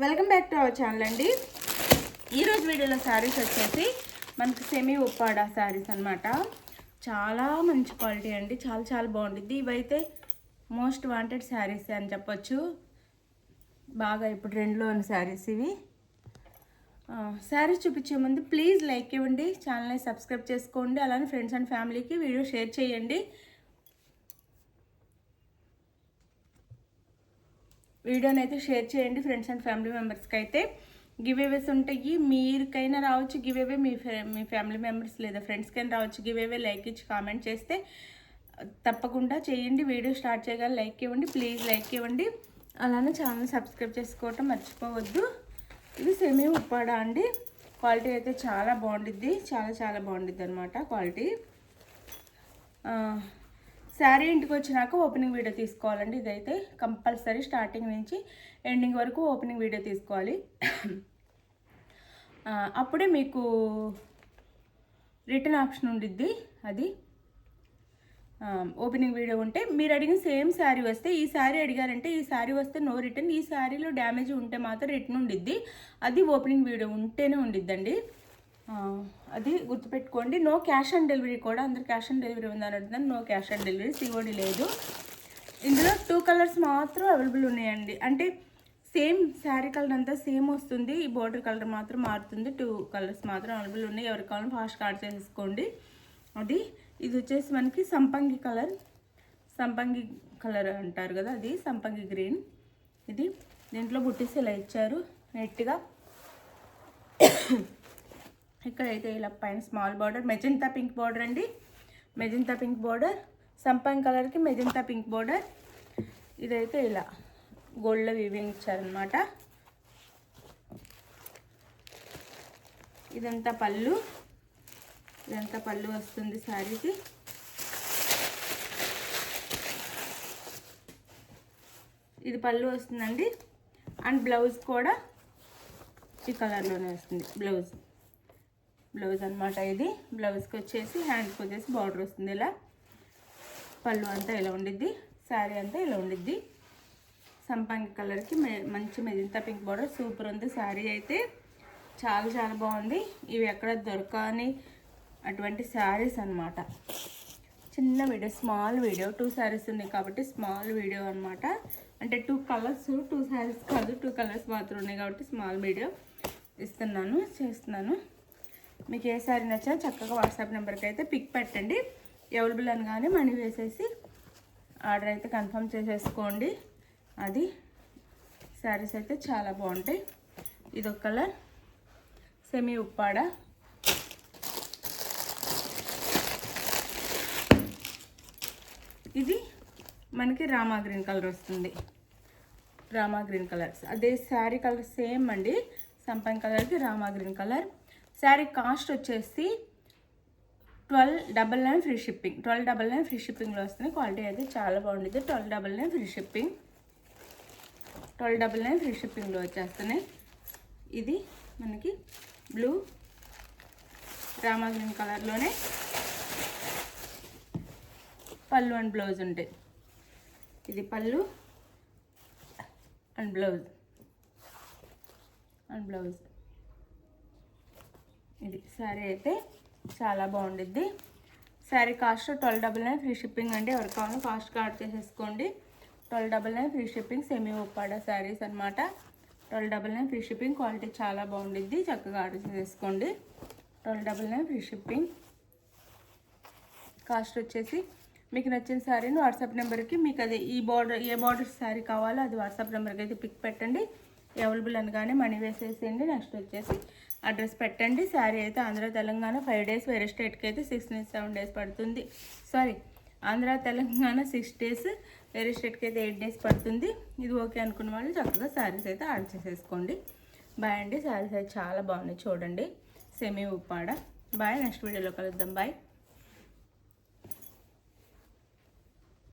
Welcome back to our channel అండి. ఈరోజు వీడియోలో శారీస్ వచ్చేసి మనకి సెమీ ఉప్పాడ శారీస్ అనమాట. చాలా మంచి క్వాలిటీ అండి, చాలా చాలా బాగుంటుంది. ఇవైతే మోస్ట్ వాంటెడ్ శారీస్ అని చెప్పొచ్చు. బాగా ఇప్పుడు ట్రెండ్లో ఉన్న శారీస్ ఇవి. శారీస్ చూపించే ముందు ప్లీజ్ లైక్ ఇవ్వండి, ఛానల్ని సబ్స్క్రైబ్ చేసుకోండి, అలానే ఫ్రెండ్స్ అండ్ ఫ్యామిలీకి వీడియో షేర్ చేయండి. వీడియోని అయితే షేర్ చేయండి ఫ్రెండ్స్ అండ్ ఫ్యామిలీ మెంబర్స్కి. అయితే గివ్ అవేస్ ఉంటాయి, మీరికైనా రావచ్చు గివ్ అవే, మీ ఫ్యామిలీ మెంబర్స్ లేదా ఫ్రెండ్స్కైనా రావచ్చు గివ్ అవే. లైక్ ఇచ్చి కామెంట్ చేస్తే తప్పకుండా చేయండి. వీడియో స్టార్ట్ చేయగానే లైక్ ఇవ్వండి, ప్లీజ్ లైక్ ఇవ్వండి. అలానే ఛానల్ సబ్స్క్రైబ్ చేసుకోవటం మర్చిపోవద్దు. ఇది సెమీ ఉప్పాడ అండి. క్వాలిటీ అయితే చాలా బాగుండిద్ది, చాలా చాలా బాగుండిద్ది అనమాట క్వాలిటీ. శారీ ఇంటికి వచ్చినాక ఓపెనింగ్ వీడియో తీసుకోవాలండి. ఇదైతే కంపల్సరీ స్టార్టింగ్ నుంచి ఎండింగ్ వరకు ఓపెనింగ్ వీడియో తీసుకోవాలి. అప్పుడే మీకు రిటర్న్ ఆప్షన్ ఉండిద్ది. అది ఓపెనింగ్ వీడియో ఉంటే మీరు అడిగిన సేమ్ శారీ వస్తే, ఈ శారీ అడిగారంటే ఈ శారీ వస్తే నో రిటర్న్, ఈ శారీలో డ్యామేజ్ ఉంటే మాత్రం రిటర్న్ ఉండిద్ది. అది ఓపెనింగ్ వీడియో ఉంటేనే ఉండిద్దండి. అది గుర్తుపెట్టుకోండి. నో క్యాష్ ఆన్ డెలివరీ కూడా. అందరు క్యాష్ ఆన్ డెలివరీ ఉందని అడుగుతాను. No cash on delivery, COD లేదు. ఇందులో 2 కలర్స్ మాత్రం అవైలబుల్ ఉన్నాయండి. అంటే సేమ్ శారీ కలర్ అంతా సేమ్ వస్తుంది, ఈ బోర్డర్ కలర్ మాత్రం మారుతుంది. 2 కలర్స్ మాత్రం అవైలబుల్ ఉన్నాయి. ఎవరికి కావాలని ఫాస్ట్ ఆర్డర్ చేసేసుకోండి. ఇది వచ్చేసి మనకి సంపంగి కలర్ అంటారు కదా, అది సంపంగి గ్రీన్. ఇది దీంట్లో బుట్టీస్ ఇలా ఇచ్చారు నీట్గా. ఇక్కడైతే ఇలా పైన small border, magenta pink border అండి. మెజంతా పింక్ బార్డర్, సంపంగి కలర్కి మెజంతా పింక్ బార్డర్. ఇదైతే ఇలా గోల్డ్లో వీవింగ్ ఇచ్చారనమాట. ఇదంతా పళ్ళు వస్తుంది శారీకి. ఇది పళ్ళు వస్తుందండి. అండ్ బ్లౌజ్ కూడా ఈ కలర్లోనే వస్తుంది. బ్లౌజ్ అనమాట. ఇది బ్లౌజ్కి వచ్చేసి హ్యాండ్కి వచ్చేసి బార్డర్ వస్తుంది. ఇలా పళ్ళు అంతా ఇలా ఉండిద్ది, శారీ అంతా ఇలా ఉండిద్ది. సంపంగి కలర్కి మంచి మెజంతా పింక్ బార్డర్. సూపర్ ఉంది శారీ అయితే, చాలా చాలా బాగుంది. ఇవి ఎక్కడ దొరకని అటువంటి శారీస్ అనమాట. చిన్న వీడియో, స్మాల్ వీడియో. 2 శారీస్ ఉన్నాయి కాబట్టి స్మాల్ వీడియో అనమాట. అంటే 2 కలర్స్, 2 శారీస్ కాదు, 2 కలర్స్ మాత్రం ఉన్నాయి కాబట్టి స్మాల్ వీడియో చేస్తున్నాను. మీకు ఏ శారీ నచ్చినా చక్కగా వాట్సాప్ నెంబర్కి అయితే పిక్ పెట్టండి. అవైలబుల్ అనగానే మనీ వేసేసి ఆర్డర్ అయితే కన్ఫర్మ్ చేసేసుకోండి. అది శారీస్ అయితే చాలా బాగుంటాయి. ఇదొక కలర్ సెమీ ఉప్పాడ. ఇది మనకి రామా గ్రీన్ కలర్ వస్తుంది. రామా గ్రీన్ కలర్స్ అదే శారీ కలర్ సేమ్ అండి. సంపంగి కలర్కి Rama green colour. Sari cost వచ్చేసి 1299 ఫ్రీ షిప్పింగ్. 1299 ఫ్రీ షిప్పింగ్లో వస్తుంది. క్వాలిటీ అయితే చాలా బాగుంటుంది. 1299 ఫ్రీ షిప్పింగ్. 1299 ఫ్రీ షిప్పింగ్లో వచ్చేస్తున్నాయి. ఇది మనకి బ్లూ రామా గ్రీన్ కలర్లోనే పళ్ళు అండ్ బ్లౌజ్ ఉంటాయి. ఇది పళ్ళు అండ్ బ్లౌజ్. ఇది శారీ అయితే చాలా బాగుండిద్ది. శారీ కాస్ట్ 1299 ఫ్రీ షిప్పింగ్ అండి. ఎవరికి కావాలో ఫాస్ట్గా ఆర్డర్ చేసేసుకోండి. 1299 free shipping. Semi Uppada saris అనమాట. 1299 ఫ్రీ షిప్పింగ్. క్వాలిటీ చాలా బాగుండిద్ది, చక్కగా ఆర్డర్ చేసేసుకోండి. 1299 ఫ్రీ షిప్పింగ్. కాస్ట్ వచ్చేసి మీకు నచ్చిన శారీని వాట్సాప్ నెంబర్కి, మీకు అది ఏ బార్డర్ శారీ కావాలో అది వాట్సాప్ నెంబర్కి అయితే పిక్ పెట్టండి. అవైలబుల్ అనగానే మనీ వేసేసేయండి. నెక్స్ట్ వచ్చేసి అడ్రస్ పెట్టండి. శారీ అయితే ఆంధ్ర తెలంగాణ 5 డేస్, వేరే స్టేట్కి అయితే 6-7 డేస్ పడుతుంది. ఆంధ్ర తెలంగాణ 6 డేస్, వేరే స్టేట్కి అయితే 8 డేస్ పడుతుంది. ఇది ఓకే అనుకున్న వాళ్ళు చక్కగా శారీస్ అయితే ఆర్డర్ చేసేసుకోండి. బాయ్ అండి. శారీస్ అయితే చాలా బాగున్నాయి చూడండి. సెమీ ఉప్పాడ. బాయ్. నెక్స్ట్ వీడియోలో కలుద్దాం. బాయ్.